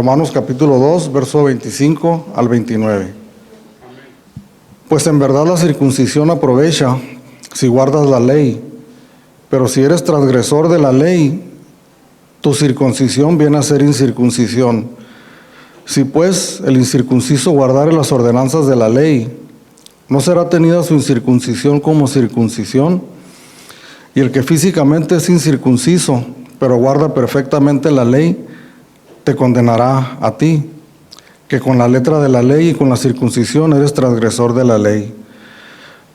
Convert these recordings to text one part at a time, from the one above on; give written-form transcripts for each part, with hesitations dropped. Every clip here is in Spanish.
Romanos capítulo 2, verso 25 al 29. Pues en verdad la circuncisión aprovecha si guardas la ley, pero si eres transgresor de la ley, tu circuncisión viene a ser incircuncisión. Si pues el incircunciso guardare las ordenanzas de la ley, ¿no será tenida su incircuncisión como circuncisión? Y el que físicamente es incircunciso, pero guarda perfectamente la ley, te condenará a ti, que con la letra de la ley y con la circuncisión eres transgresor de la ley.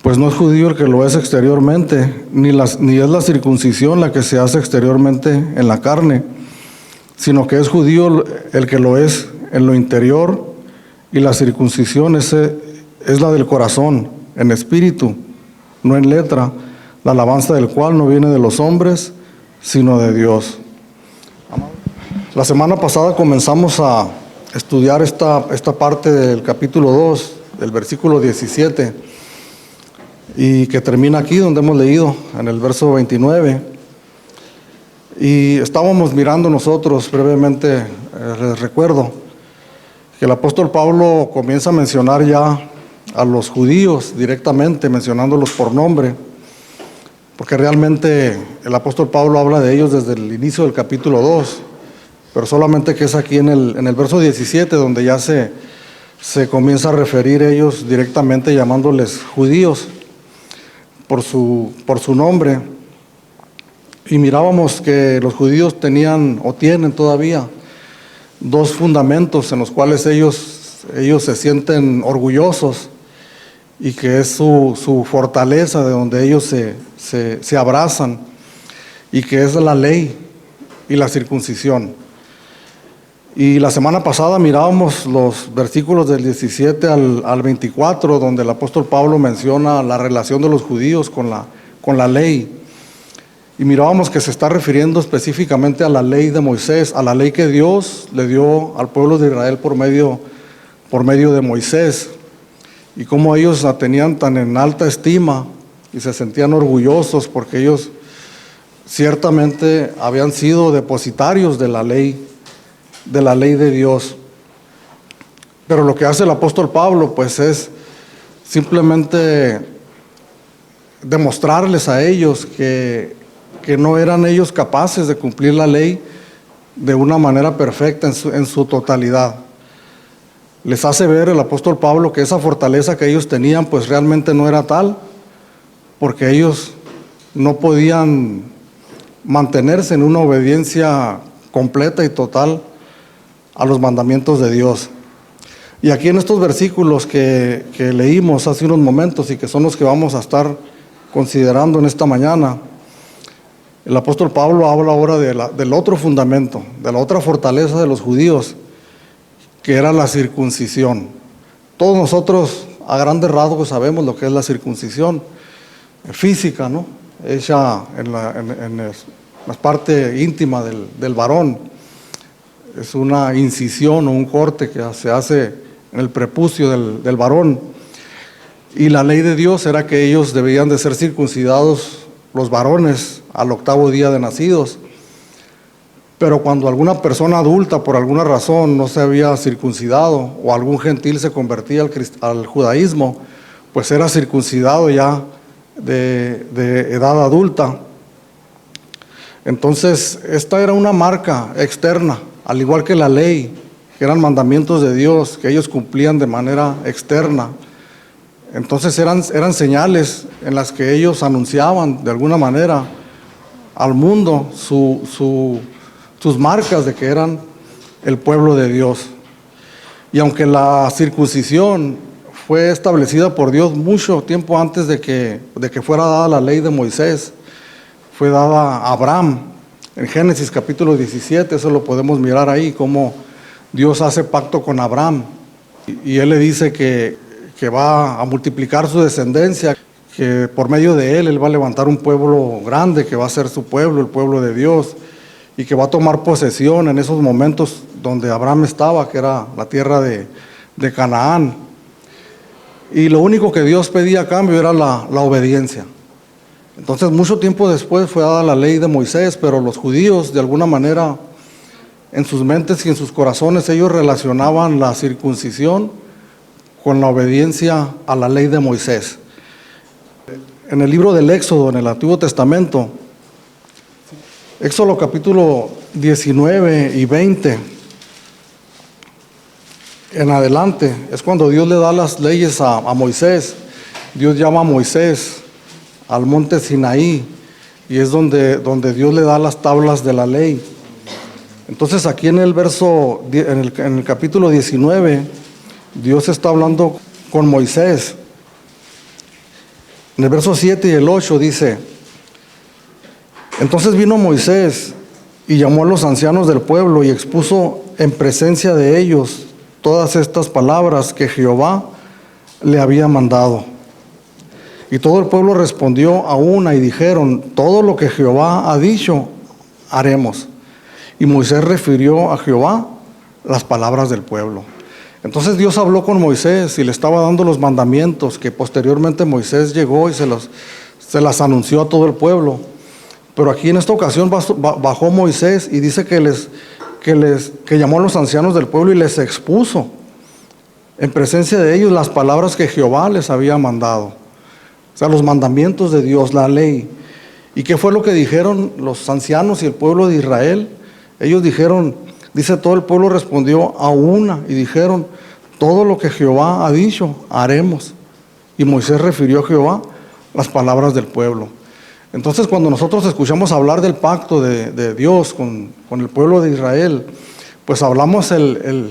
Pues no es judío el que lo es exteriormente, ni es la circuncisión la que se hace exteriormente en la carne, sino que es judío el que lo es en lo interior, y la circuncisión es la del corazón, en espíritu, no en letra, la alabanza del cual no viene de los hombres, sino de Dios. La semana pasada comenzamos a estudiar esta parte del capítulo 2, del versículo 17, y que termina aquí donde hemos leído, en el verso 29. Y estábamos mirando nosotros brevemente, les recuerdo, que el apóstol Pablo comienza a mencionar ya a los judíos directamente, mencionándolos por nombre, porque realmente el apóstol Pablo habla de ellos desde el inicio del capítulo 2, pero solamente que es aquí en el verso 17 donde ya se comienza a referir a ellos directamente llamándoles judíos por su nombre. Y mirábamos que los judíos tenían o tienen todavía dos fundamentos en los cuales ellos se sienten orgullosos, y que es su fortaleza, de donde ellos se abrazan, y que es la ley y la circuncisión. Y la semana pasada mirábamos los versículos del 17 al 24, donde el apóstol Pablo menciona la relación de los judíos con la ley. Y mirábamos que se está refiriendo específicamente a la ley de Moisés, a la ley que Dios le dio al pueblo de Israel por medio de Moisés, y cómo ellos la tenían tan en alta estima y se sentían orgullosos porque ellos ciertamente habían sido depositarios de la ley de Dios. Pero lo que hace el apóstol Pablo pues es simplemente demostrarles a ellos que no eran ellos capaces de cumplir la ley de una manera perfecta en su totalidad. Les hace ver el apóstol Pablo que esa fortaleza que ellos tenían pues realmente no era tal, porque ellos no podían mantenerse en una obediencia completa y total a los mandamientos de Dios. Y aquí en estos versículos que leímos hace unos momentos y que son los que vamos a estar considerando en esta mañana, el apóstol Pablo habla ahora del otro fundamento, de la otra fortaleza de los judíos, que era la circuncisión. Todos nosotros a grandes rasgos sabemos lo que es la circuncisión física, ¿no? Hecha en la parte íntima del varón. Es una incisión o un corte que se hace en el prepucio del varón. Y la ley de Dios era que ellos debían de ser circuncidados, los varones, al 8º día de nacidos. Pero cuando alguna persona adulta por alguna razón no se había circuncidado, o algún gentil se convertía al judaísmo, pues era circuncidado ya de edad adulta. Entonces esta era una marca externa, al igual que la ley, que eran mandamientos de Dios que ellos cumplían de manera externa. Entonces eran señales en las que ellos anunciaban de alguna manera al mundo sus marcas de que eran el pueblo de Dios. Y aunque la circuncisión fue establecida por Dios mucho tiempo antes de que fuera dada la ley de Moisés, fue dada a Abraham. En Génesis capítulo 17, eso lo podemos mirar ahí, cómo Dios hace pacto con Abraham. Y él le dice que va a multiplicar su descendencia, que por medio de él va a levantar un pueblo grande, que va a ser su pueblo, el pueblo de Dios, y que va a tomar posesión en esos momentos donde Abraham estaba, que era la tierra de Canaán. Y lo único que Dios pedía a cambio era la obediencia. Entonces mucho tiempo después fue dada la ley de Moisés, pero los judíos de alguna manera en sus mentes y en sus corazones ellos relacionaban la circuncisión con la obediencia a la ley de Moisés. En el libro del Éxodo, en el Antiguo Testamento, Éxodo capítulo 19 y 20, en adelante, es cuando Dios le da las leyes a Moisés. Dios llama a Moisés al monte Sinaí y es donde Dios le da las tablas de la ley. Entonces aquí en el capítulo 19, Dios está hablando con Moisés. En el verso 7 y el 8 dice: entonces vino Moisés y llamó a los ancianos del pueblo y expuso en presencia de ellos todas estas palabras que Jehová le había mandado. Y todo el pueblo respondió a una y dijeron: todo lo que Jehová ha dicho, haremos. Y Moisés refirió a Jehová las palabras del pueblo. Entonces Dios habló con Moisés y le estaba dando los mandamientos que posteriormente Moisés llegó y se las anunció a todo el pueblo. Pero aquí en esta ocasión bajó Moisés y dice que llamó a los ancianos del pueblo y les expuso en presencia de ellos las palabras que Jehová les había mandado. O sea, los mandamientos de Dios, la ley. ¿Y qué fue lo que dijeron los ancianos y el pueblo de Israel? Ellos dijeron, dice, todo el pueblo respondió a una y dijeron: todo lo que Jehová ha dicho, haremos. Y Moisés refirió a Jehová las palabras del pueblo. Entonces, cuando nosotros escuchamos hablar del pacto de Dios con el pueblo de Israel, pues hablamos el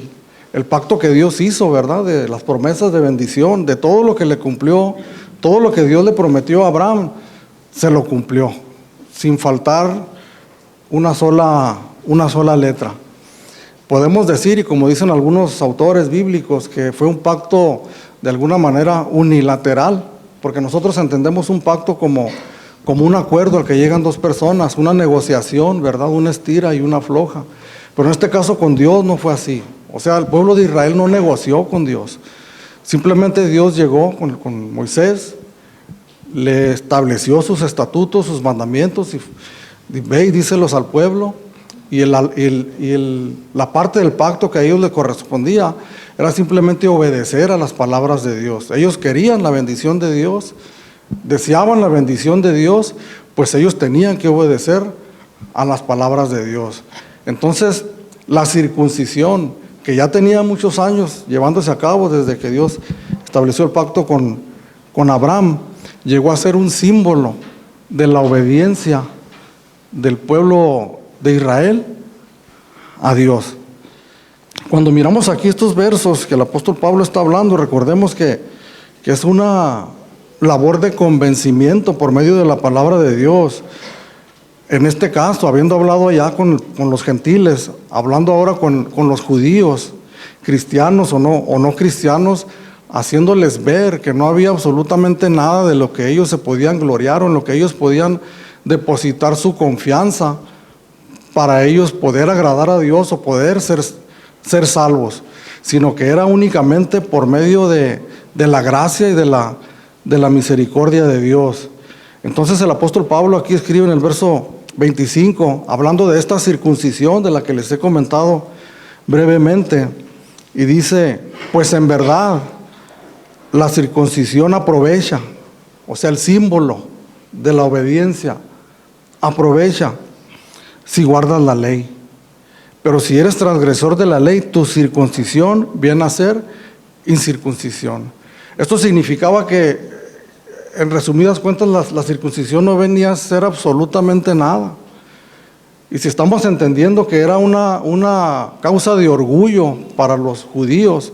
pacto que Dios hizo, ¿verdad? De las promesas de bendición, de todo lo que le cumplió, todo lo que Dios le prometió a Abraham, se lo cumplió, sin faltar una sola letra. Podemos decir, y como dicen algunos autores bíblicos, que fue un pacto de alguna manera unilateral, porque nosotros entendemos un pacto como un acuerdo al que llegan dos personas, una negociación, ¿verdad? Una estira y una afloja. Pero en este caso con Dios no fue así. O sea, el pueblo de Israel no negoció con Dios. Simplemente Dios llegó con Moisés, le estableció sus estatutos, sus mandamientos, y ve y díselos al pueblo. Y la parte del pacto que a ellos les correspondía era simplemente obedecer a las palabras de Dios. Ellos querían la bendición de Dios, deseaban la bendición de Dios, pues ellos tenían que obedecer a las palabras de Dios. Entonces, la circuncisión, que ya tenía muchos años llevándose a cabo desde que Dios estableció el pacto con Abraham, llegó a ser un símbolo de la obediencia del pueblo de Israel a Dios. Cuando miramos aquí estos versos que el apóstol Pablo está hablando, recordemos que es una labor de convencimiento por medio de la palabra de Dios. En este caso, habiendo hablado ya con los gentiles, hablando ahora con los judíos, cristianos o no cristianos, haciéndoles ver que no había absolutamente nada de lo que ellos se podían gloriar o en lo que ellos podían depositar su confianza para ellos poder agradar a Dios o poder ser salvos, sino que era únicamente por medio de la gracia y de la misericordia de Dios. Entonces el apóstol Pablo aquí escribe en el verso 25, hablando de esta circuncisión de la que les he comentado brevemente, y dice: pues en verdad la circuncisión aprovecha, o sea, el símbolo de la obediencia aprovecha si guardas la ley. Pero si eres transgresor de la ley, tu circuncisión viene a ser incircuncisión. Esto significaba que, en resumidas cuentas, la circuncisión no venía a ser absolutamente nada. Y si estamos entendiendo que era una causa de orgullo para los judíos,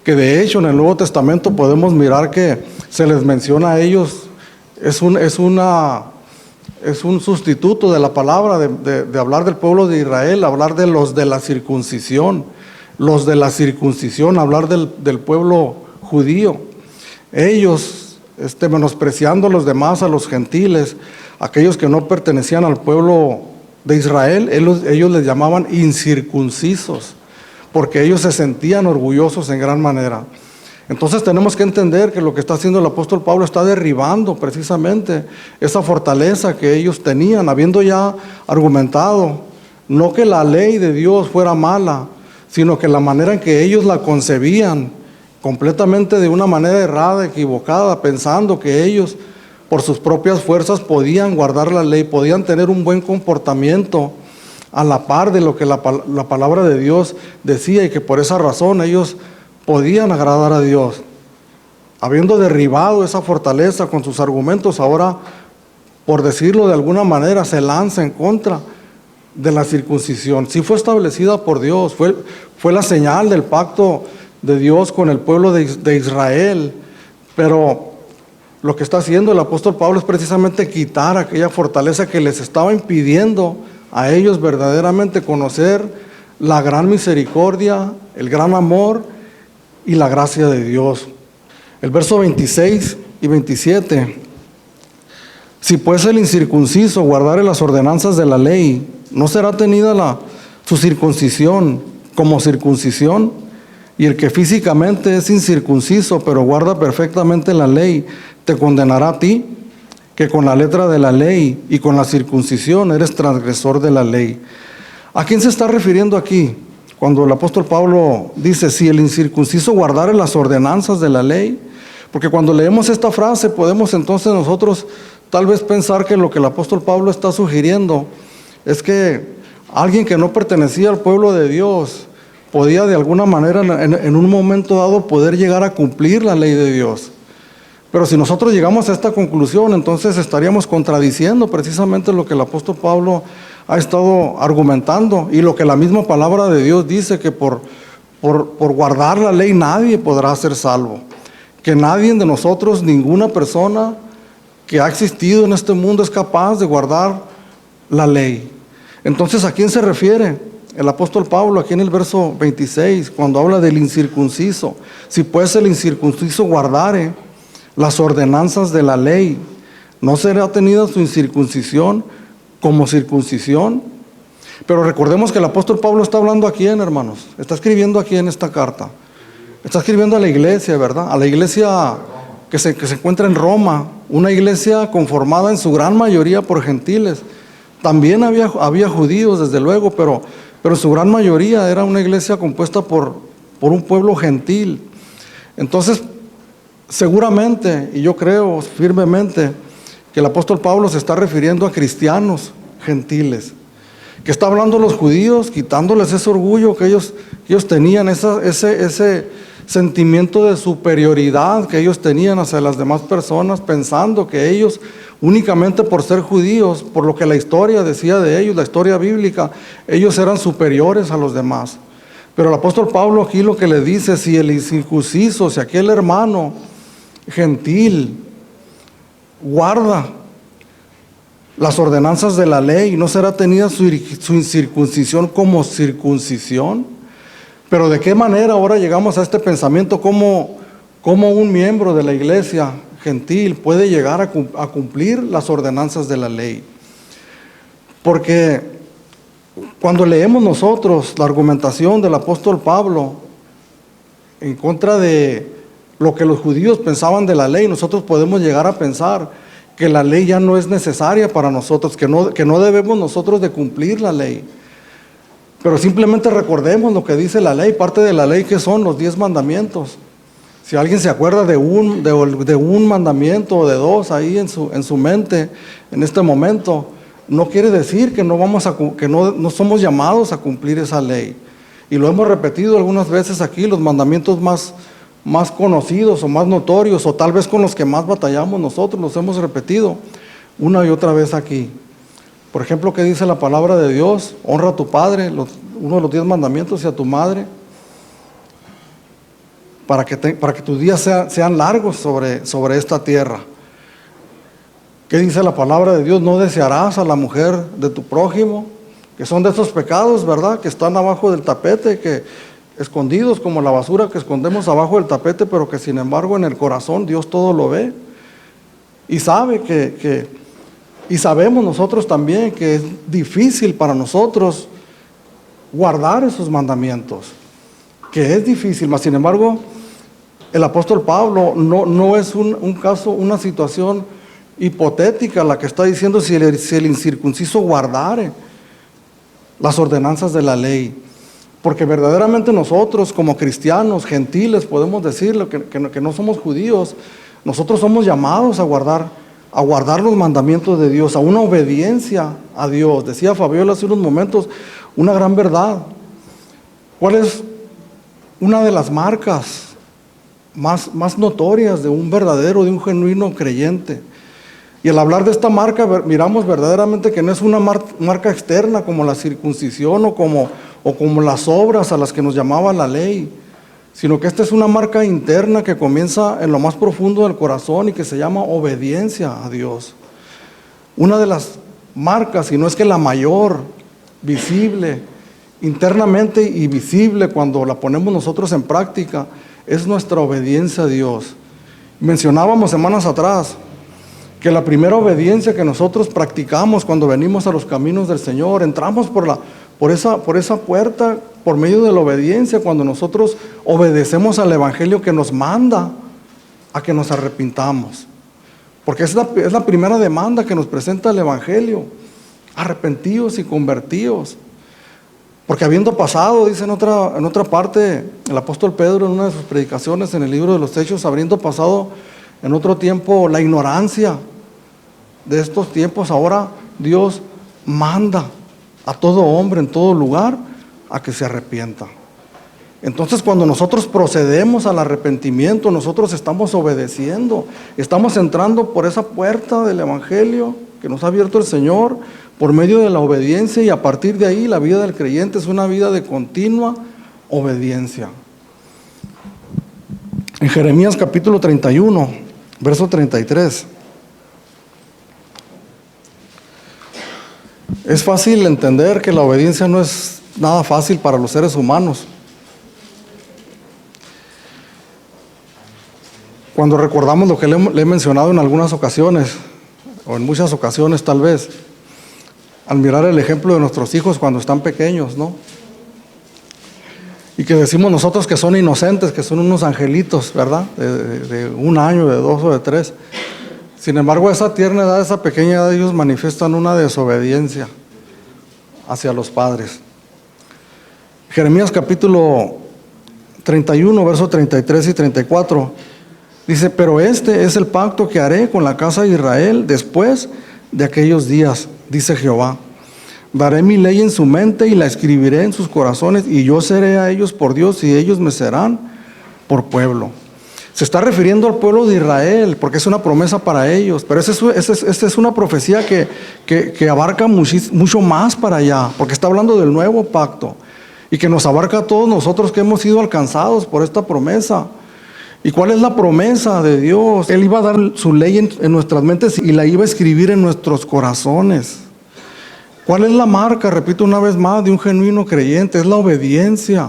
que de hecho en el Nuevo Testamento podemos mirar que se les menciona a ellos, es un sustituto de la palabra de hablar del pueblo de Israel, hablar de los de la circuncisión, hablar del pueblo judío. Ellos, menospreciando a los demás, a los gentiles, aquellos que no pertenecían al pueblo de Israel, ellos les llamaban incircuncisos, porque ellos se sentían orgullosos en gran manera. Entonces tenemos que entender que lo que está haciendo el apóstol Pablo está derribando precisamente esa fortaleza que ellos tenían, habiendo ya argumentado No que la ley de Dios fuera mala, sino que la manera en que ellos la concebían, completamente de una manera errada, equivocada, pensando que ellos por sus propias fuerzas podían guardar la ley, podían tener un buen comportamiento a la par de lo que la palabra de Dios decía, y que por esa razón ellos podían agradar a Dios. Habiendo derribado esa fortaleza con sus argumentos, ahora, por decirlo de alguna manera, se lanza en contra de la circuncisión. Sí fue establecida por Dios, fue la señal del pacto de Dios con el pueblo de Israel, pero lo que está haciendo el apóstol Pablo es precisamente quitar aquella fortaleza que les estaba impidiendo a ellos verdaderamente conocer la gran misericordia, el gran amor y la gracia de Dios. El verso 26 y 27: si pues el incircunciso guardare las ordenanzas de la ley, ¿no será tenida su circuncisión como circuncisión? Y el que físicamente es incircunciso, pero guarda perfectamente la ley, te condenará a ti, que con la letra de la ley y con la circuncisión eres transgresor de la ley. ¿A quién se está refiriendo aquí? Cuando el apóstol Pablo dice, si el incircunciso guardare las ordenanzas de la ley, porque cuando leemos esta frase podemos entonces nosotros tal vez pensar que lo que el apóstol Pablo está sugiriendo es que alguien que no pertenecía al pueblo de Dios podía de alguna manera en un momento dado poder llegar a cumplir la ley de Dios. Pero si nosotros llegamos a esta conclusión, entonces estaríamos contradiciendo precisamente lo que el apóstol Pablo ha estado argumentando y lo que la misma palabra de Dios dice, que por guardar la ley nadie podrá ser salvo. Que nadie de nosotros, ninguna persona que ha existido en este mundo es capaz de guardar la ley. Entonces, ¿a quién se refiere el apóstol Pablo aquí en el verso 26, cuando habla del incircunciso? Si pues el incircunciso guardare las ordenanzas de la ley, ¿no será tenida su incircuncisión como circuncisión? Pero recordemos que el apóstol Pablo está hablando a quién, hermanos. Está escribiendo aquí en esta carta. Está escribiendo a la iglesia, ¿verdad? A la iglesia que se encuentra en Roma, una iglesia conformada en su gran mayoría por gentiles. También había judíos, desde luego, pero en su gran mayoría era una iglesia compuesta por un pueblo gentil. Entonces, seguramente, y yo creo firmemente, que el apóstol Pablo se está refiriendo a cristianos gentiles, que está hablando a los judíos, quitándoles ese orgullo que ellos tenían, ese sentimiento de superioridad que ellos tenían hacia las demás personas, pensando que ellos, únicamente por ser judíos, por lo que la historia decía de ellos, la historia bíblica, ellos eran superiores a los demás. Pero el apóstol Pablo aquí lo que le dice, si el incircunciso, si aquel hermano gentil guarda las ordenanzas de la ley, ¿no será tenida su incircuncisión como circuncisión? Pero ¿de qué manera ahora llegamos a este pensamiento? ¿Cómo un miembro de la iglesia gentil puede llegar a cumplir las ordenanzas de la ley? Porque cuando leemos nosotros la argumentación del apóstol Pablo en contra de lo que los judíos pensaban de la ley, nosotros podemos llegar a pensar que la ley ya no es necesaria para nosotros, que no debemos nosotros de cumplir la ley. Pero simplemente recordemos lo que dice la ley, parte de la ley que son los 10 mandamientos. Si alguien se acuerda de un mandamiento o de dos ahí en su mente en este momento, no quiere decir que no somos llamados a cumplir esa ley. Y lo hemos repetido algunas veces aquí, los mandamientos más conocidos o más notorios, o tal vez con los que más batallamos nosotros, los hemos repetido una y otra vez aquí. Por ejemplo, ¿qué dice la palabra de Dios? Honra a tu padre, uno de los 10 mandamientos, y a tu madre, para que tus días sean largos sobre esta tierra. ¿Qué dice la palabra de Dios? No desearás a la mujer de tu prójimo, que son de esos pecados, ¿verdad?, que están abajo del tapete, que escondidos como la basura que escondemos abajo del tapete, pero que sin embargo en el corazón Dios todo lo ve y sabe y sabemos nosotros también que es difícil para nosotros guardar esos mandamientos, que es difícil, mas sin embargo el apóstol Pablo no es un caso, una situación hipotética la que está diciendo, si el incircunciso guardare las ordenanzas de la ley. Porque verdaderamente nosotros como cristianos, gentiles, podemos decirlo, que no somos judíos, nosotros somos llamados a guardar los mandamientos de Dios, a una obediencia a Dios. Decía Fabiola hace unos momentos una gran verdad. ¿Cuál es una de las marcas más notorias de un verdadero, de un genuino creyente? Y al hablar de esta marca, miramos verdaderamente que no es una marca externa como la circuncisión o como las obras a las que nos llamaba la ley, sino que esta es una marca interna que comienza en lo más profundo del corazón y que se llama obediencia a Dios. Una de las marcas, y no es que la mayor, visible, internamente y visible cuando la ponemos nosotros en práctica, es nuestra obediencia a Dios. Mencionábamos semanas atrás que la primera obediencia que nosotros practicamos cuando venimos a los caminos del Señor, entramos por esa puerta por medio de la obediencia, cuando nosotros obedecemos al Evangelio que nos manda a que nos arrepintamos. Porque es la primera demanda que nos presenta el Evangelio: arrepentíos y convertíos. Porque habiendo pasado, dice en otra parte el apóstol Pedro en una de sus predicaciones en el libro de los Hechos, habiendo pasado en otro tiempo la ignorancia de estos tiempos, ahora Dios manda a todo hombre en todo lugar a que se arrepienta. Entonces, cuando nosotros procedemos al arrepentimiento, nosotros estamos obedeciendo, estamos entrando por esa puerta del Evangelio que nos ha abierto el Señor por medio de la obediencia, y a partir de ahí la vida del creyente es una vida de continua obediencia. En Jeremías capítulo 31, verso 33. Es fácil entender que la obediencia no es nada fácil para los seres humanos. Cuando recordamos lo que le he mencionado en algunas ocasiones, o en muchas ocasiones tal vez, al mirar el ejemplo de nuestros hijos cuando están pequeños, ¿no? Y que decimos nosotros que son inocentes, que son unos angelitos, ¿verdad? De 1 año, de 2 o de 3. Sin embargo, a esa tierna edad, esa pequeña edad, ellos manifiestan una desobediencia hacia los padres. Jeremías capítulo 31, versos 33 y 34, dice: pero este es el pacto que haré con la casa de Israel después de aquellos días, dice Jehová. Daré mi ley en su mente y la escribiré en sus corazones, y yo seré a ellos por Dios y ellos me serán por pueblo. Se está refiriendo al pueblo de Israel porque es una promesa para ellos, pero esta es una profecía que abarca mucho más para allá, porque está hablando del nuevo pacto y que nos abarca a todos nosotros que hemos sido alcanzados por esta promesa. ¿Y cuál es la promesa de Dios? Él iba a dar su ley en nuestras mentes y la iba a escribir en nuestros corazones. ¿Cuál es la marca, repito una vez más, de un genuino creyente? Es la obediencia.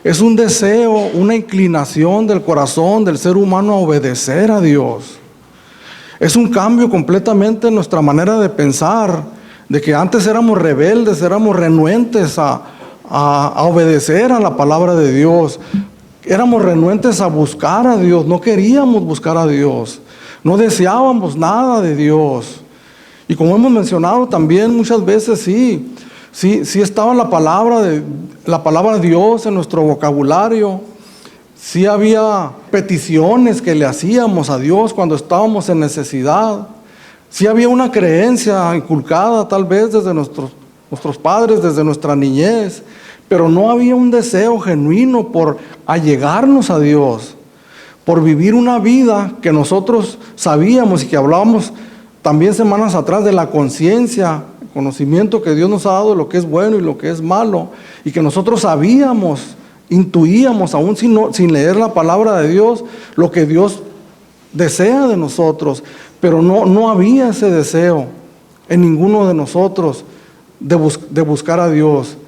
Es un deseo, una inclinación del corazón del ser humano a obedecer a Dios. Es un cambio completamente en nuestra manera de pensar, de que antes éramos rebeldes, éramos renuentes a obedecer a la palabra de Dios. Éramos renuentes a buscar a Dios, no queríamos buscar a Dios, no deseábamos nada de Dios. Y como hemos mencionado también muchas veces, sí estaba la palabra de Dios en nuestro vocabulario. Sí había peticiones que le hacíamos a Dios cuando estábamos en necesidad. Sí había una creencia inculcada tal vez desde nuestros padres, desde nuestra niñez, pero no había un deseo genuino por allegarnos a Dios, por vivir una vida que nosotros sabíamos y que hablábamos también semanas atrás de la conciencia, conocimiento que Dios nos ha dado de lo que es bueno y lo que es malo, y que nosotros sabíamos, intuíamos, aún sin leer la palabra de Dios, lo que Dios desea de nosotros, pero no había ese deseo en ninguno de nosotros de buscar a Dios.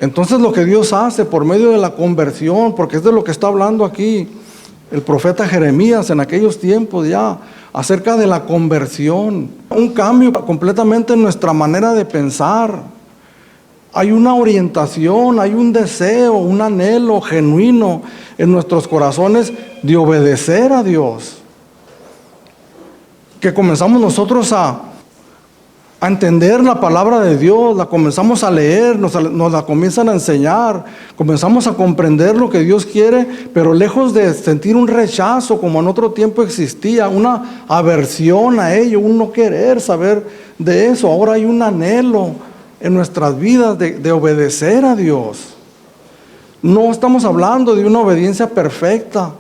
Entonces lo que Dios hace por medio de la conversión, porque es de lo que está hablando aquí el profeta Jeremías en aquellos tiempos ya, acerca de la conversión, un cambio completamente en nuestra manera de pensar. Hay una orientación, hay un deseo, un anhelo genuino en nuestros corazones de obedecer a Dios, que comenzamos nosotros a a entender la palabra de Dios, la comenzamos a leer, nos la comienzan a enseñar, comenzamos a comprender lo que Dios quiere, pero lejos de sentir un rechazo como en otro tiempo existía, una aversión a ello, un no querer saber de eso, ahora hay un anhelo en nuestras vidas de obedecer a Dios. No estamos hablando de una obediencia perfecta,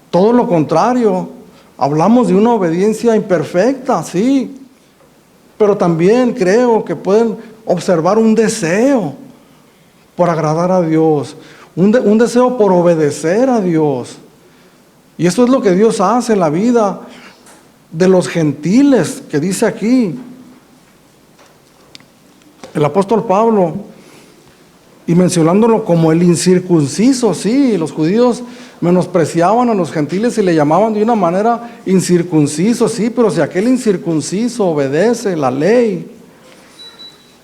todo lo contrario, hablamos de una obediencia imperfecta, sí. Pero también creo que pueden observar un deseo por agradar a Dios, un deseo por obedecer a Dios. Y eso es lo que Dios hace en la vida de los gentiles, que dice aquí el apóstol Pablo, y mencionándolo como el incircunciso. Sí, los judíos menospreciaban a los gentiles y le llamaban de una manera incircunciso, sí, pero si aquel incircunciso obedece la ley,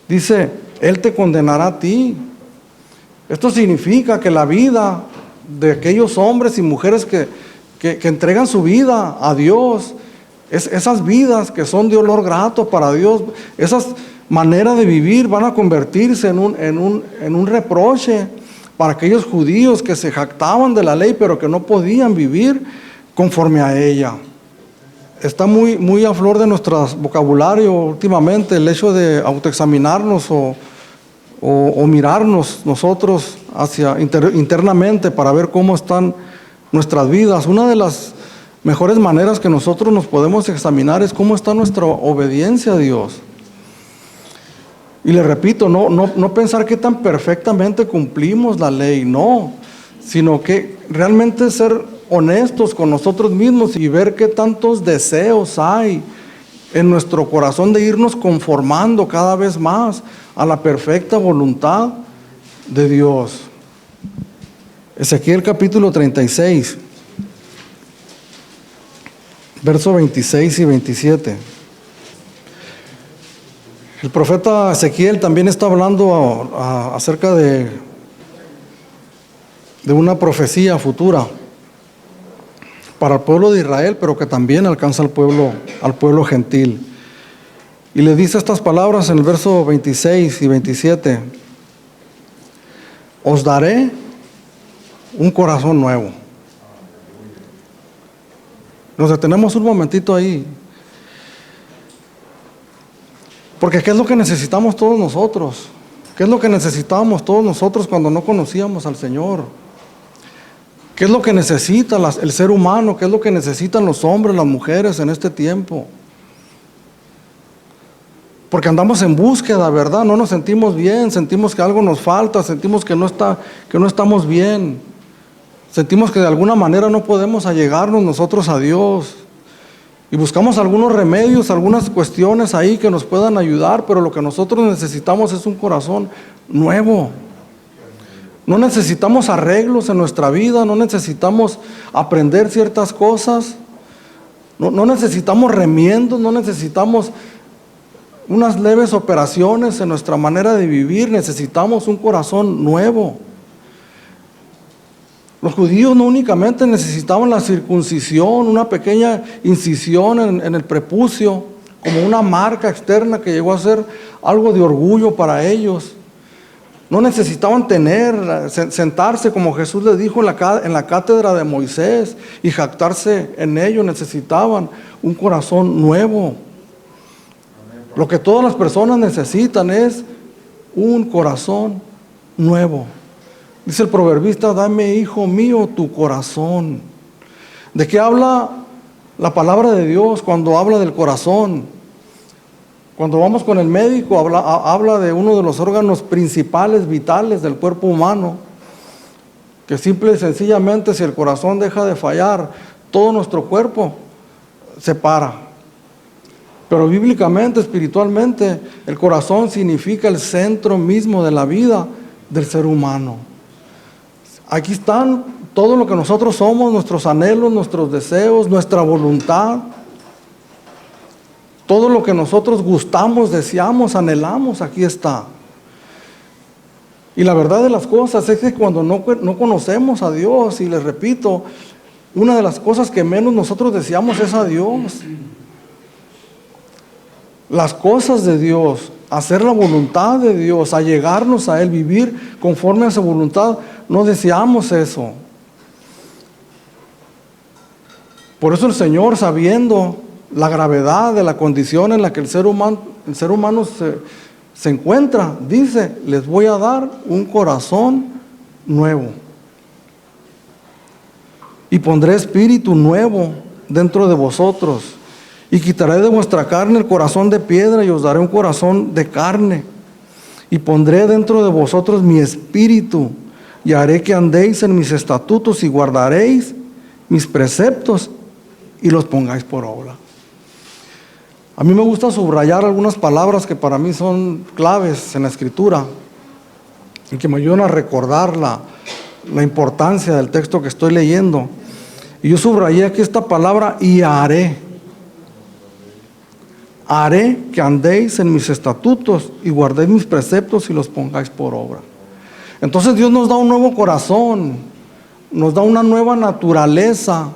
dice, Él te condenará a ti. Esto significa que la vida de aquellos hombres y mujeres que entregan su vida a Dios, esas vidas que son de olor grato para Dios, esas maneras de vivir van a convertirse en un reproche para aquellos judíos que se jactaban de la ley, pero que no podían vivir conforme a ella. Está muy a flor de nuestro vocabulario últimamente el hecho de autoexaminarnos o mirarnos nosotros internamente para ver cómo están nuestras vidas. Una de las mejores maneras que nosotros nos podemos examinar es cómo está nuestra obediencia a Dios. Y le repito, no pensar que tan perfectamente cumplimos la ley, no, sino que realmente ser honestos con nosotros mismos y ver qué tantos deseos hay en nuestro corazón de irnos conformando cada vez más a la perfecta voluntad de Dios. Ezequiel capítulo 36, versos 26 y 27. El profeta Ezequiel también está hablando acerca de una profecía futura para el pueblo de Israel, pero que también alcanza al pueblo gentil. Y le dice estas palabras en el verso 26 y 27. Os daré un corazón nuevo. Nos detenemos un momentito ahí. Porque ¿qué es lo que necesitamos todos nosotros? ¿Qué es lo que necesitábamos todos nosotros cuando no conocíamos al Señor? ¿Qué es lo que necesita el ser humano? ¿Qué es lo que necesitan los hombres, las mujeres en este tiempo? Porque andamos en búsqueda, ¿verdad? No nos sentimos bien, sentimos que algo nos falta, sentimos que no estamos bien. Sentimos que de alguna manera no podemos allegarnos nosotros a Dios. Y buscamos algunos remedios, algunas cuestiones ahí que nos puedan ayudar, pero lo que nosotros necesitamos es un corazón nuevo. No necesitamos arreglos en nuestra vida, no necesitamos aprender ciertas cosas, no necesitamos remiendos, no necesitamos unas leves operaciones en nuestra manera de vivir, necesitamos un corazón nuevo. Los judíos no únicamente necesitaban la circuncisión, una pequeña incisión en el prepucio, como una marca externa que llegó a ser algo de orgullo para ellos. No necesitaban sentarse como Jesús les dijo en la cátedra de Moisés y jactarse en ello. Necesitaban un corazón nuevo. Lo que todas las personas necesitan es un corazón nuevo. Dice el proverbista, dame, hijo mío, tu corazón. ¿De qué habla la palabra de Dios cuando habla del corazón? Cuando vamos con el médico, habla de uno de los órganos principales, vitales del cuerpo humano, que simple y sencillamente si el corazón deja de fallar, todo nuestro cuerpo se para. Pero bíblicamente, espiritualmente, el corazón significa el centro mismo de la vida del ser humano. Aquí están todo lo que nosotros somos, nuestros anhelos, nuestros deseos, nuestra voluntad. Todo lo que nosotros gustamos, deseamos, anhelamos, aquí está. Y la verdad de las cosas es que cuando no conocemos a Dios, y les repito, una de las cosas que menos nosotros deseamos es a Dios. las cosas de Dios, hacer la voluntad de Dios, allegarnos a Él, vivir conforme a su voluntad, no deseamos eso. Por eso el Señor, sabiendo la gravedad de la condición en la que el ser humano se encuentra, dice: les voy a dar un corazón nuevo. Y pondré espíritu nuevo dentro de vosotros. Y quitaré de vuestra carne el corazón de piedra y os daré un corazón de carne. Y pondré dentro de vosotros mi espíritu y haré que andéis en mis estatutos y guardaréis mis preceptos y los pongáis por obra. A mí me gusta subrayar algunas palabras que para mí son claves en la Escritura y que me ayudan a recordar la importancia del texto que estoy leyendo. Y yo subrayé aquí esta palabra: y haré. Haré que andéis en mis estatutos y guardéis mis preceptos y los pongáis por obra. Entonces Dios nos da un nuevo corazón, nos da una nueva naturaleza,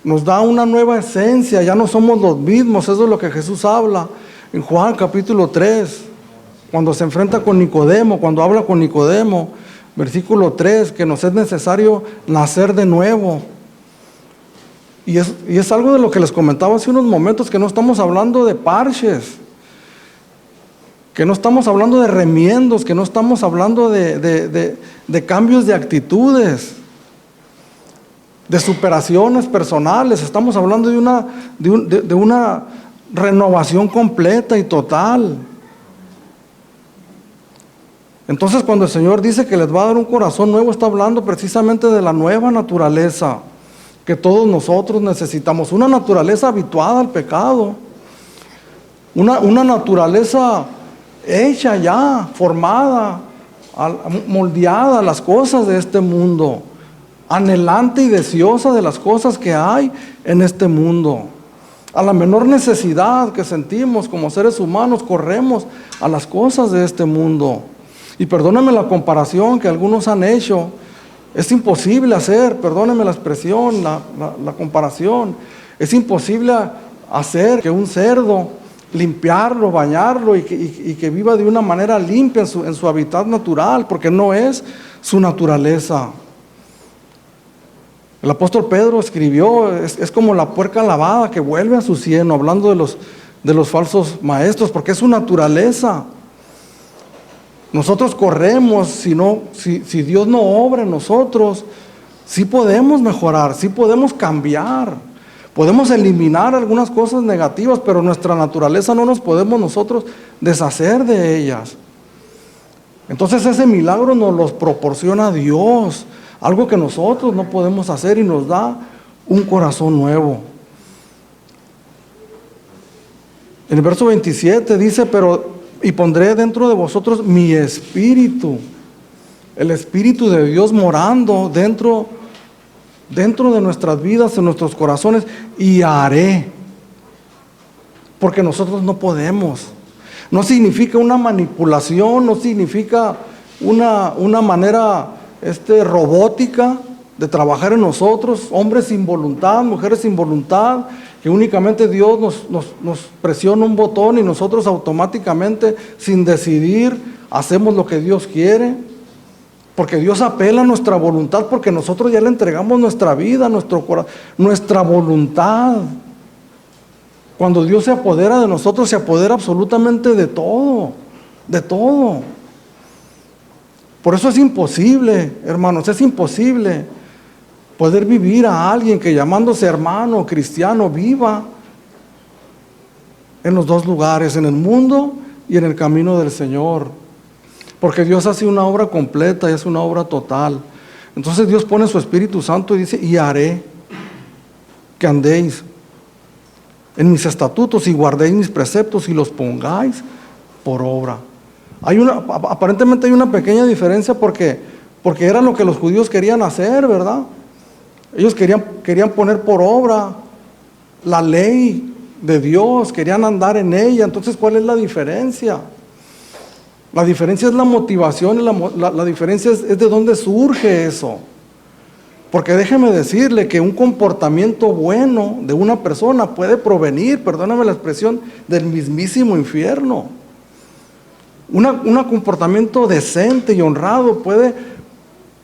nos da una nueva esencia. Ya no somos los mismos. Eso es lo que Jesús habla en Juan capítulo 3, cuando se enfrenta con Nicodemo, cuando habla con Nicodemo, versículo 3, que nos es necesario nacer de nuevo. Y es algo de lo que les comentaba hace unos momentos, que no estamos hablando de parches, que no estamos hablando de remiendos, que no estamos hablando de cambios de actitudes, de superaciones personales. Estamos hablando de una renovación completa y total. Entonces, cuando el Señor dice que les va a dar un corazón nuevo, está hablando precisamente de la nueva naturaleza que todos nosotros necesitamos. Una naturaleza habituada al pecado, una naturaleza hecha ya, formada, moldeada a las cosas de este mundo, anhelante y deseosa de las cosas que hay en este mundo. A la menor necesidad que sentimos como seres humanos, corremos a las cosas de este mundo. Y perdónenme la comparación que algunos han hecho, es imposible hacer, perdónenme la expresión, la comparación, es imposible hacer que un cerdo, limpiarlo, bañarlo y que viva de una manera limpia en su hábitat natural, porque no es su naturaleza. El apóstol Pedro escribió: es como la puerca lavada que vuelve a su cieno, hablando de los falsos maestros, porque es su naturaleza. Nosotros corremos, si Dios no obra en nosotros, sí podemos mejorar, sí podemos cambiar, podemos eliminar algunas cosas negativas, pero nuestra naturaleza no nos podemos nosotros deshacer de ellas. Entonces ese milagro nos los proporciona Dios, algo que nosotros no podemos hacer, y nos da un corazón nuevo. En el verso 27 dice: y pondré dentro de vosotros mi espíritu, el espíritu de Dios morando dentro de nuestras vidas, en nuestros corazones, y haré, porque nosotros no podemos. No significa una manipulación, no significa una manera robótica de trabajar en nosotros, hombres sin voluntad, mujeres sin voluntad, que únicamente Dios nos presiona un botón y nosotros automáticamente, sin decidir, hacemos lo que Dios quiere, porque Dios apela a nuestra voluntad, porque nosotros ya le entregamos nuestra vida, nuestro corazón, nuestra voluntad. Cuando Dios se apodera de nosotros, se apodera absolutamente de todo, de todo. Por eso es imposible, hermanos, es imposible poder vivir a alguien que, llamándose hermano cristiano, viva en los dos lugares, en el mundo y en el camino del Señor. Porque Dios hace una obra completa y hace una obra total. Entonces Dios pone su Espíritu Santo y dice: y haré que andéis en mis estatutos y guardéis mis preceptos y los pongáis por obra. Aparentemente hay una pequeña diferencia porque era lo que los judíos querían hacer, ¿verdad? Ellos querían poner por obra la ley de Dios, querían andar en ella. Entonces, ¿cuál es la diferencia? La diferencia es la motivación, y la diferencia es de dónde surge eso. Porque déjeme decirle que un comportamiento bueno de una persona puede provenir, perdóname la expresión, del mismísimo infierno. Un comportamiento decente y honrado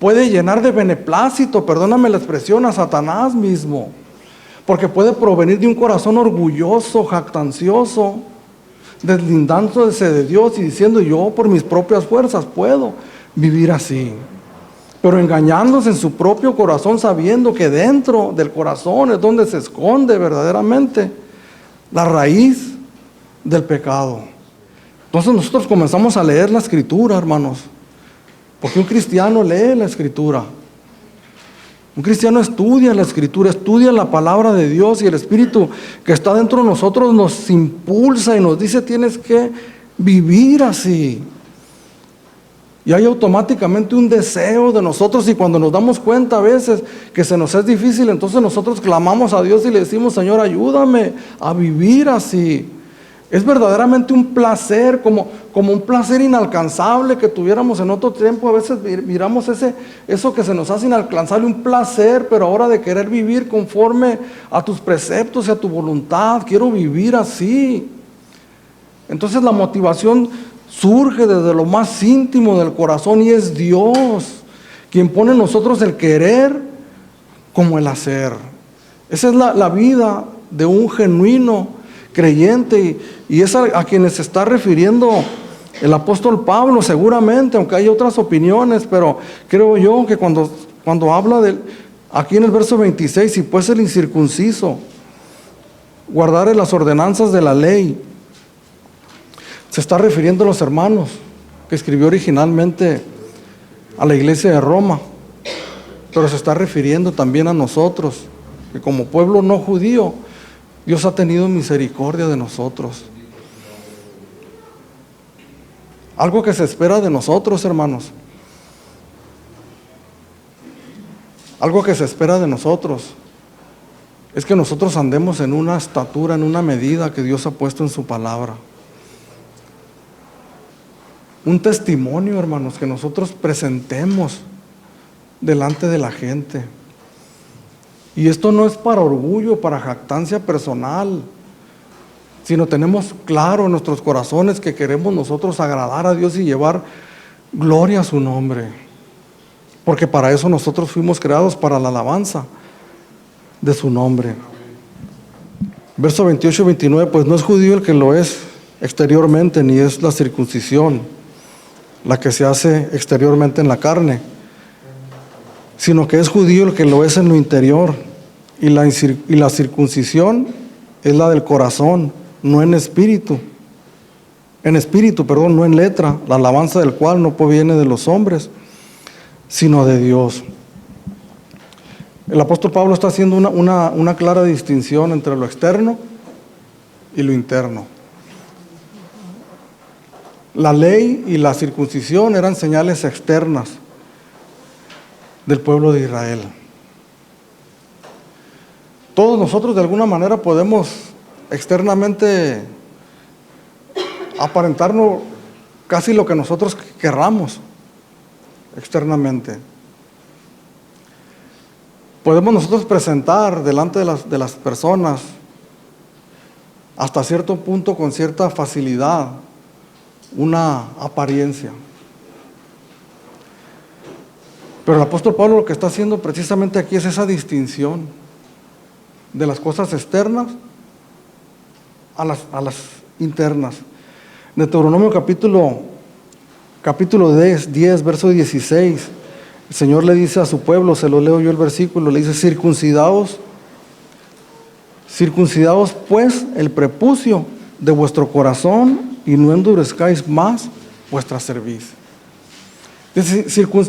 puede llenar de beneplácito, perdóname la expresión, a Satanás mismo. Porque puede provenir de un corazón orgulloso, jactancioso, deslindándose de Dios y diciendo: yo por mis propias fuerzas puedo vivir así. Pero engañándose en su propio corazón, sabiendo que dentro del corazón es donde se esconde verdaderamente la raíz del pecado. Entonces nosotros comenzamos a leer la Escritura, hermanos, porque un cristiano lee la Escritura. Un cristiano estudia la Escritura, estudia la palabra de Dios, y el Espíritu que está dentro de nosotros nos impulsa y nos dice: tienes que vivir así. Y hay automáticamente un deseo de nosotros, y cuando nos damos cuenta a veces que se nos es difícil, entonces nosotros clamamos a Dios y le decimos: Señor, ayúdame a vivir así. Es verdaderamente un placer, como un placer inalcanzable que tuviéramos en otro tiempo. A veces miramos eso que se nos hace inalcanzable, un placer, pero ahora de querer vivir conforme a tus preceptos y a tu voluntad. Quiero vivir así. Entonces la motivación surge desde lo más íntimo del corazón, y es Dios quien pone en nosotros el querer como el hacer. Esa es la vida de un genuino creyente, y es a quienes se está refiriendo el apóstol Pablo seguramente, aunque hay otras opiniones, pero creo yo que cuando habla aquí en el verso 26, y pues el incircunciso guardare las ordenanzas de la ley, se está refiriendo a los hermanos que escribió originalmente a la iglesia de Roma, pero se está refiriendo también a nosotros, que como pueblo no judío, Dios ha tenido misericordia de nosotros. Algo que se espera de nosotros, hermanos. Algo que se espera de nosotros es que nosotros andemos en una estatura, en una medida que Dios ha puesto en su palabra. Un testimonio, hermanos, que nosotros presentemos delante de la gente. Y esto no es para orgullo, para jactancia personal, sino tenemos claro en nuestros corazones que queremos nosotros agradar a Dios y llevar gloria a su nombre. Porque para eso nosotros fuimos creados, para la alabanza de su nombre. Verso 28 y 29, pues no es judío el que lo es exteriormente, ni es la circuncisión la que se hace exteriormente en la carne, sino que es judío el que lo es en lo interior, y la circuncisión es la del corazón, no en espíritu, no en letra, la alabanza del cual no proviene de los hombres, sino de Dios. El apóstol Pablo está haciendo una clara distinción entre lo externo y lo interno. La ley y la circuncisión eran señales externas del pueblo de Israel. Todos nosotros de alguna manera podemos externamente aparentarnos casi lo que nosotros querramos externamente. Podemos nosotros presentar delante de las personas hasta cierto punto, con cierta facilidad, una apariencia. Pero el apóstol Pablo lo que está haciendo precisamente aquí es esa distinción de las cosas externas a las internas. En Deuteronomio capítulo 10, verso 16, el Señor le dice a su pueblo, se lo leo yo el versículo, le dice: circuncidaos pues el prepucio de vuestro corazón, y no endurezcáis más vuestra cerviz.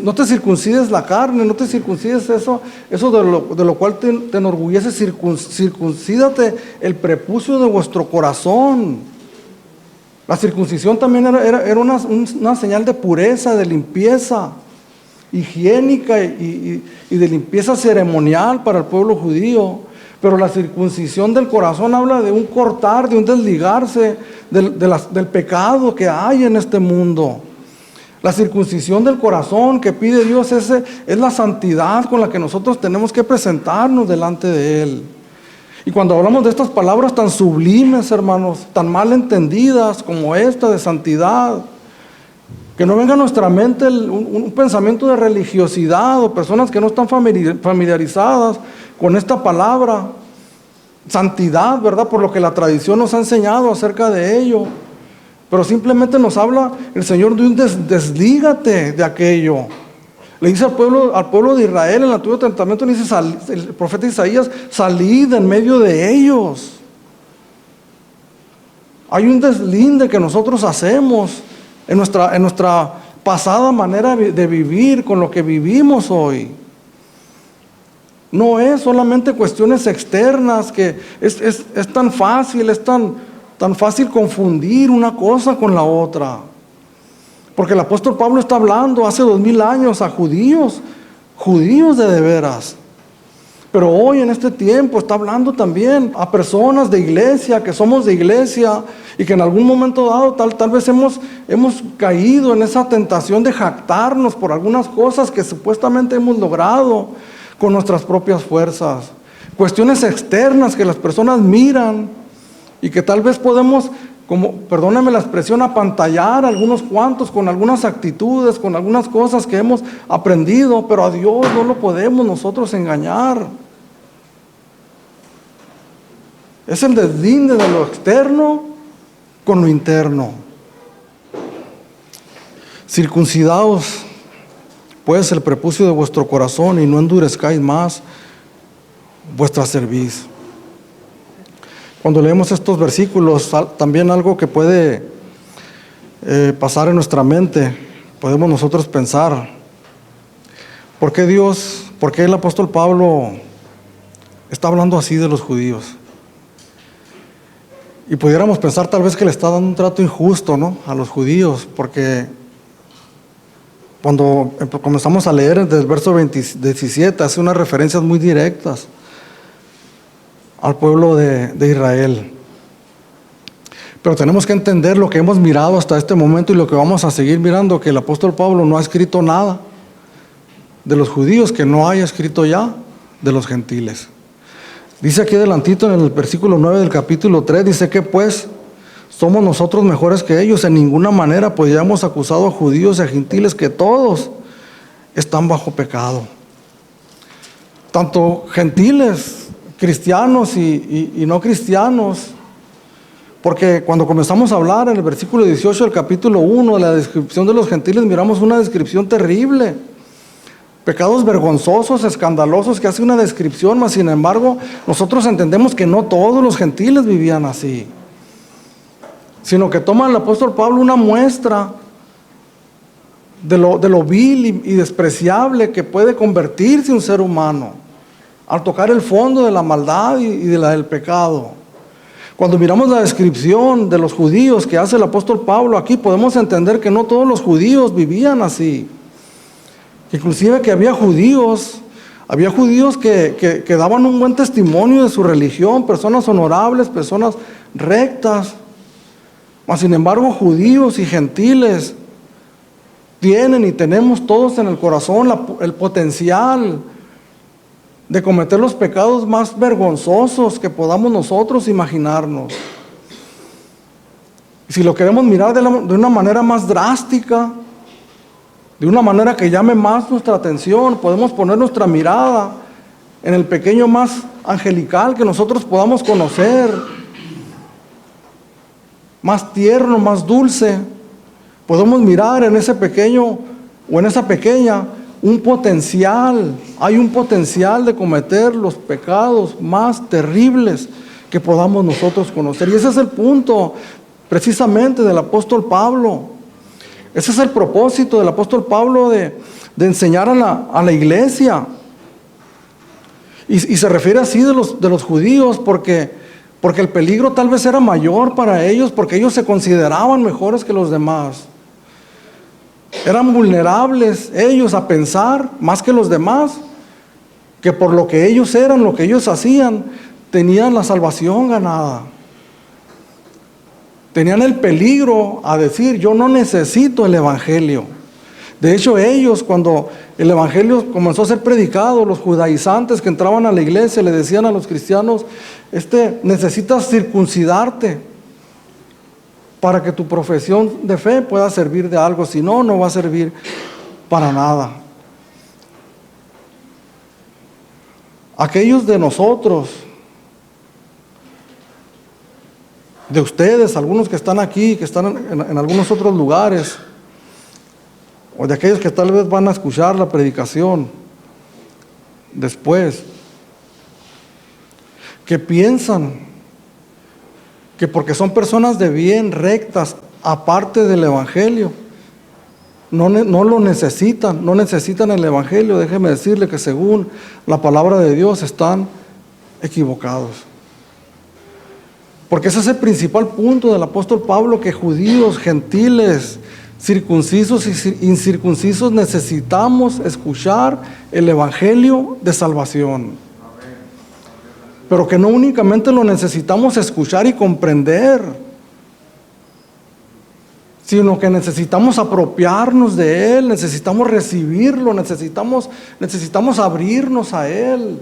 No te circuncides la carne, no te circuncides eso de lo cual te enorgulleces. Circuncídate el prepucio de vuestro corazón. La circuncisión también era una señal de pureza, de limpieza higiénica y de limpieza ceremonial para el pueblo judío. Pero la circuncisión del corazón habla de un cortar, de un desligarse del pecado que hay en este mundo. La circuncisión del corazón que pide Dios es la santidad con la que nosotros tenemos que presentarnos delante de Él. Y cuando hablamos de estas palabras tan sublimes, hermanos, tan mal entendidas como esta de santidad, que no venga a nuestra mente un pensamiento de religiosidad o personas que no están familiarizadas con esta palabra, santidad, ¿verdad? Por lo que la tradición nos ha enseñado acerca de ello. Pero simplemente nos habla el Señor de un deslígate de aquello. Le dice al pueblo de Israel en el Antiguo Testamento, le dice el profeta Isaías, salid en medio de ellos. Hay un deslinde que nosotros hacemos en nuestra pasada manera de vivir, con lo que vivimos hoy. No es solamente cuestiones externas, que es tan fácil, es tan fácil confundir una cosa con la otra. Porque el apóstol Pablo está hablando hace 2000 años a judíos de veras. Pero hoy en este tiempo está hablando también a personas de iglesia, que somos de iglesia y que en algún momento dado tal vez hemos caído en esa tentación de jactarnos por algunas cosas que supuestamente hemos logrado con nuestras propias fuerzas. Cuestiones externas que las personas miran y que tal vez podemos, perdóname la expresión, apantallar a algunos cuantos con algunas actitudes, con algunas cosas que hemos aprendido, pero a Dios no lo podemos nosotros engañar. Es el deslinde de lo externo con lo interno. Circuncidaos pues el prepucio de vuestro corazón y no endurezcáis más vuestra cerviz. Cuando leemos estos versículos, también algo que puede pasar en nuestra mente, podemos nosotros pensar, ¿por qué el apóstol Pablo está hablando así de los judíos? Y pudiéramos pensar tal vez que le está dando un trato injusto, ¿no?, a los judíos, porque cuando comenzamos a leer desde el verso 17, hace unas referencias muy directas al pueblo de Israel. Pero tenemos que entender lo que hemos mirado hasta este momento y lo que vamos a seguir mirando, que el apóstol Pablo no ha escrito nada de los judíos que no haya escrito ya de los gentiles. Dice aquí adelantito en el versículo 9 del capítulo 3, dice que pues somos nosotros mejores que ellos. En ninguna manera pues ya hemos acusado a judíos y a gentiles, que todos están bajo pecado. Tanto gentiles, cristianos y no cristianos. Porque cuando comenzamos a hablar en el versículo 18 del capítulo 1, de la descripción de los gentiles, miramos una descripción terrible. Pecados vergonzosos, escandalosos, que hace una descripción, mas sin embargo, nosotros entendemos que no todos los gentiles vivían así, sino que toma el apóstol Pablo una muestra de lo vil y despreciable que puede convertirse un ser humano al tocar el fondo de la maldad y del pecado. Cuando miramos la descripción de los judíos que hace el apóstol Pablo aquí, podemos entender que no todos los judíos vivían así. Inclusive que había judíos que daban un buen testimonio de su religión, personas honorables, personas rectas. Mas sin embargo, judíos y gentiles tienen y tenemos todos en el corazón el potencial de cometer los pecados más vergonzosos que podamos nosotros imaginarnos. Y si lo queremos mirar de una manera más drástica, de una manera que llame más nuestra atención, podemos poner nuestra mirada en el pequeño más angelical que nosotros podamos conocer, más tierno, más dulce. Podemos mirar en ese pequeño o en esa pequeña un potencial. Hay un potencial de cometer los pecados más terribles que podamos nosotros conocer. Y ese es el punto precisamente del apóstol Pablo. Ese es el propósito del apóstol Pablo de enseñar a la iglesia. Y se refiere así de los judíos porque el peligro tal vez era mayor para ellos, porque ellos se consideraban mejores que los demás. Eran vulnerables ellos a pensar más que los demás, que por lo que ellos eran, lo que ellos hacían, tenían la salvación ganada. Tenían el peligro a decir, yo no necesito el evangelio. De hecho, ellos, cuando el evangelio comenzó a ser predicado, los judaizantes que entraban a la iglesia le decían a los cristianos, necesitas circuncidarte para que tu profesión de fe pueda servir de algo, si no, no va a servir para nada. Aquellos de nosotros, de ustedes, algunos que están aquí, que están en algunos otros lugares, o de aquellos que tal vez van a escuchar la predicación después, que piensan que porque son personas de bien, rectas, aparte del evangelio, no lo necesitan, no necesitan el evangelio. Déjeme decirle que según la palabra de Dios están equivocados. Porque ese es el principal punto del apóstol Pablo, que judíos, gentiles, circuncisos y incircuncisos necesitamos escuchar el evangelio de salvación. Pero que no únicamente lo necesitamos escuchar y comprender, sino que necesitamos apropiarnos de él, necesitamos recibirlo, necesitamos abrirnos a él,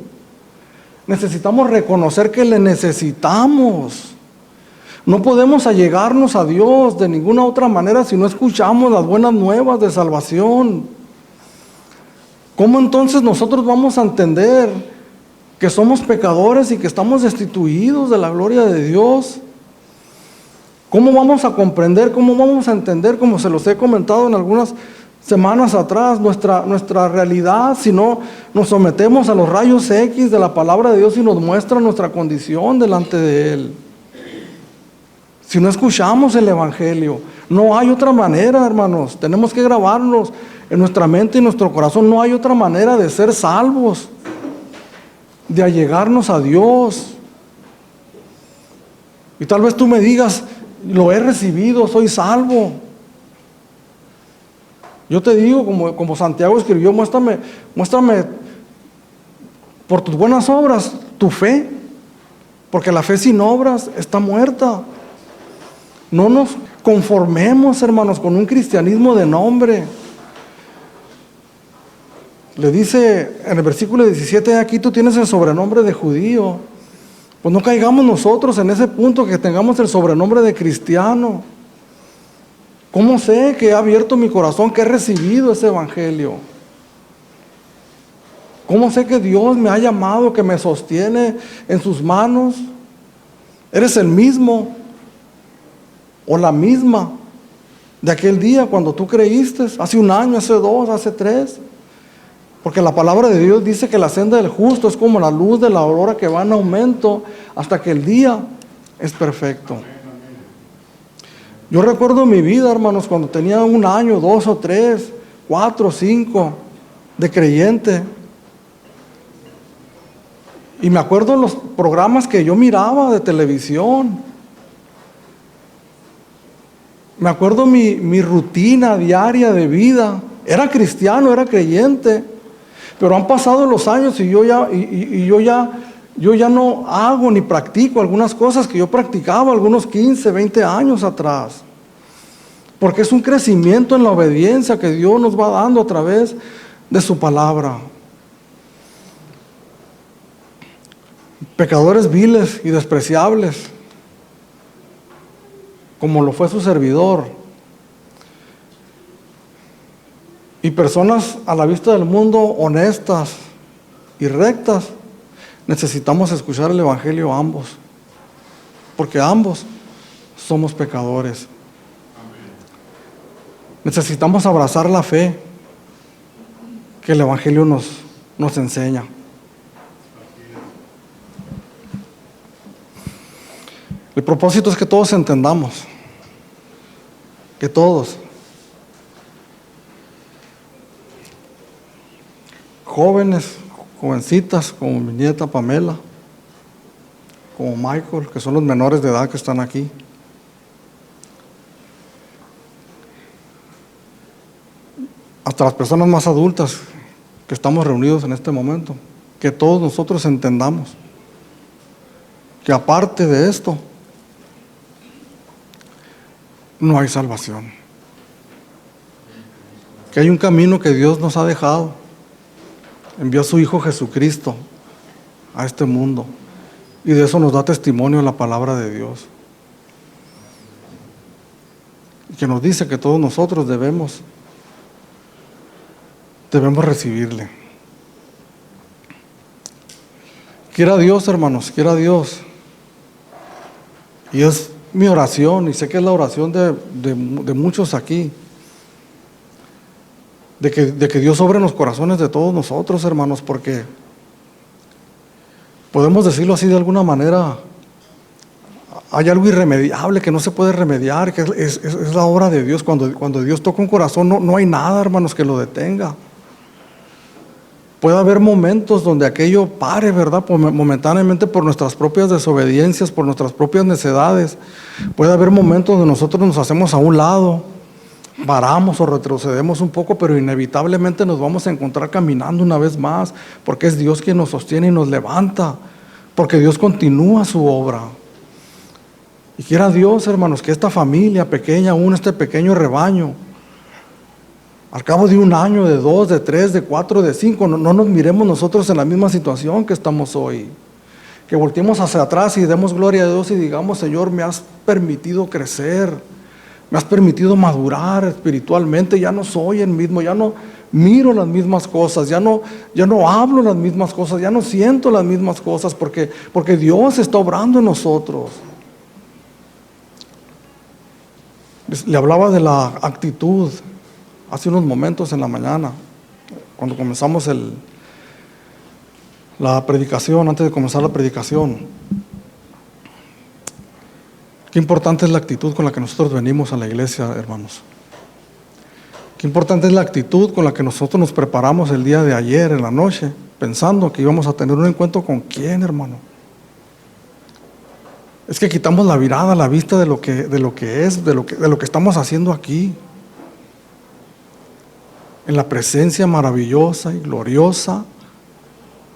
necesitamos reconocer que le necesitamos. No podemos allegarnos a Dios de ninguna otra manera si no escuchamos las buenas nuevas de salvación. ¿Cómo entonces nosotros vamos a entender que somos pecadores y que estamos destituidos de la gloria de Dios? ¿Cómo vamos a comprender, cómo vamos a entender, como se los he comentado en algunas semanas atrás, nuestra realidad, si no nos sometemos a los rayos X de la palabra de Dios y nos muestra nuestra condición delante de Él? Si no escuchamos el evangelio, no hay otra manera, hermanos. Tenemos que grabarnos en nuestra mente y en nuestro corazón. No hay otra manera de ser salvos, de allegarnos a Dios. Y tal vez tú me digas, lo he recibido, soy salvo. Yo te digo, como Santiago escribió, muéstrame por tus buenas obras tu fe, porque la fe sin obras está muerta. No nos conformemos, hermanos, con un cristianismo de nombre. Le dice en el versículo 17, aquí tú tienes el sobrenombre de judío. Pues no caigamos nosotros en ese punto que tengamos el sobrenombre de cristiano. ¿Cómo sé que he abierto mi corazón, que he recibido ese evangelio? ¿Cómo sé que Dios me ha llamado, que me sostiene en sus manos? ¿Eres el mismo o la misma de aquel día cuando tú creíste? Hace un año, hace 2, hace 3. Porque la palabra de Dios dice que la senda del justo es como la luz de la aurora que va en aumento hasta que el día es perfecto. Yo recuerdo mi vida, hermanos, cuando tenía 1 año, 2 o 3, 4, 5 de creyente. Y me acuerdo los programas que yo miraba de televisión. Me acuerdo mi rutina diaria de vida. Era cristiano, era creyente. Pero han pasado los años y yo ya no hago ni practico algunas cosas que yo practicaba algunos 15, 20 años atrás. Porque es un crecimiento en la obediencia que Dios nos va dando a través de su palabra. Pecadores viles y despreciables, como lo fue su servidor. Y personas a la vista del mundo honestas y rectas, necesitamos escuchar el evangelio ambos, porque ambos somos pecadores. Necesitamos abrazar la fe que el evangelio nos enseña. El propósito es que todos entendamos, que todos, jóvenes, jovencitas, como mi nieta Pamela, como Michael, que son los menores de edad que están aquí, hasta las personas más adultas que estamos reunidos en este momento, que todos nosotros entendamos que aparte de esto no hay salvación. que hay un camino que Dios nos ha dejado. Envió a su Hijo Jesucristo a este mundo, y de eso nos da testimonio la palabra de Dios, y que nos dice que todos nosotros debemos recibirle. Quiera Dios, hermanos, quiera Dios, y es mi oración, y sé que es la oración de muchos aquí, de que Dios obre en los corazones de todos nosotros, hermanos, porque podemos decirlo así de alguna manera, hay algo irremediable que no se puede remediar, que es la obra de Dios. Cuando Dios toca un corazón, no hay nada, hermanos, que lo detenga. Puede haber momentos donde aquello pare, ¿verdad? Momentáneamente por nuestras propias desobediencias, por nuestras propias necedades. Puede haber momentos donde nosotros nos hacemos a un lado, paramos o retrocedemos un poco, pero inevitablemente nos vamos a encontrar caminando una vez más, porque es Dios quien nos sostiene y nos levanta, porque Dios continúa su obra. Y quiera Dios, hermanos, que esta familia pequeña, aún este pequeño rebaño, al cabo de 1 año, de 2, de 3, de 4, de 5, no nos miremos nosotros en la misma situación que estamos hoy. Que volteemos hacia atrás y demos gloria a Dios y digamos: Señor, me has permitido crecer, me has permitido madurar espiritualmente. Ya no soy el mismo, ya no miro las mismas cosas, ya no hablo las mismas cosas, ya no siento las mismas cosas, porque Dios está obrando en nosotros. Le hablaba de la actitud hace unos momentos en la mañana, cuando comenzamos la predicación, antes de comenzar la predicación. Qué importante es la actitud con la que nosotros venimos a la iglesia, hermanos. Qué importante es la actitud con la que nosotros nos preparamos el día de ayer, en la noche, pensando que íbamos a tener un encuentro con quién, hermano. Es que quitamos la mirada, la vista de lo que estamos haciendo aquí, en la presencia maravillosa y gloriosa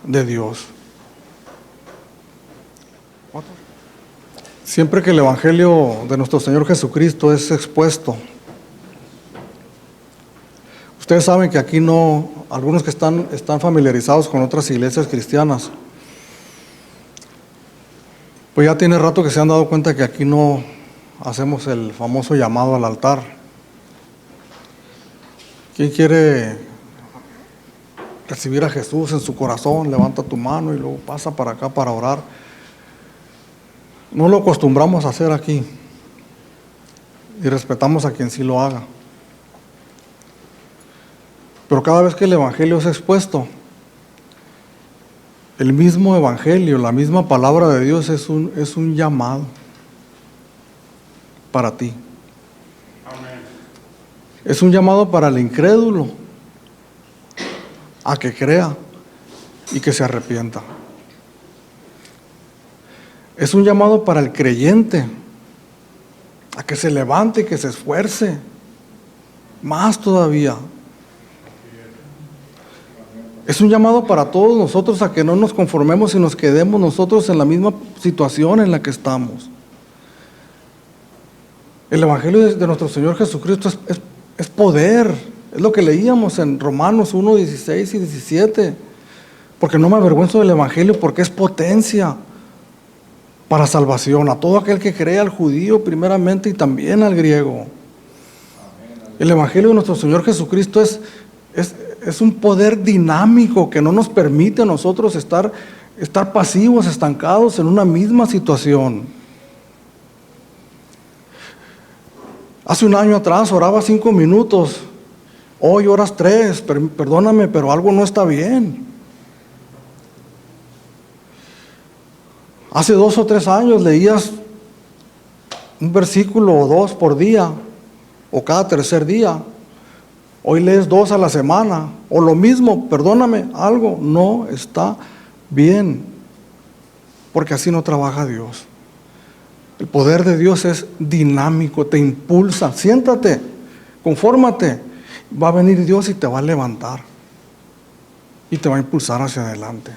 de Dios. Siempre que el Evangelio de nuestro Señor Jesucristo es expuesto, ustedes saben que aquí no, algunos que están familiarizados con otras iglesias cristianas, pues ya tiene rato que se han dado cuenta que aquí no hacemos el famoso llamado al altar. ¿Quién quiere recibir a Jesús en su corazón? Levanta tu mano y luego pasa para acá para orar. No lo acostumbramos a hacer aquí, y respetamos a quien sí lo haga. Pero cada vez que el Evangelio es expuesto, el mismo Evangelio, la misma palabra de Dios es un llamado para ti. Es un llamado para el incrédulo a que crea y que se arrepienta. Es un llamado para el creyente a que se levante y que se esfuerce más todavía. Es un llamado para todos nosotros a que no nos conformemos y nos quedemos nosotros en la misma situación en la que estamos. El Evangelio de nuestro Señor Jesucristo es poder, es lo que leíamos en Romanos 1, 16 y 17. Porque no me avergüenzo del Evangelio, porque es potencia para salvación a todo aquel que cree, al judío primeramente y también al griego. El Evangelio de nuestro Señor Jesucristo es un poder dinámico que no nos permite a nosotros estar pasivos, estancados en una misma situación. Hace 1 año atrás oraba 5 minutos, hoy oras 3, perdóname, pero algo no está bien. Hace 2 o 3 años leías un versículo o 2 por día, o cada tercer día. Hoy lees 2 a la semana, o lo mismo, perdóname, algo no está bien, porque así no trabaja Dios. El poder de Dios es dinámico, te impulsa. Siéntate, confórmate. Va a venir Dios y te va a levantar y te va a impulsar hacia adelante.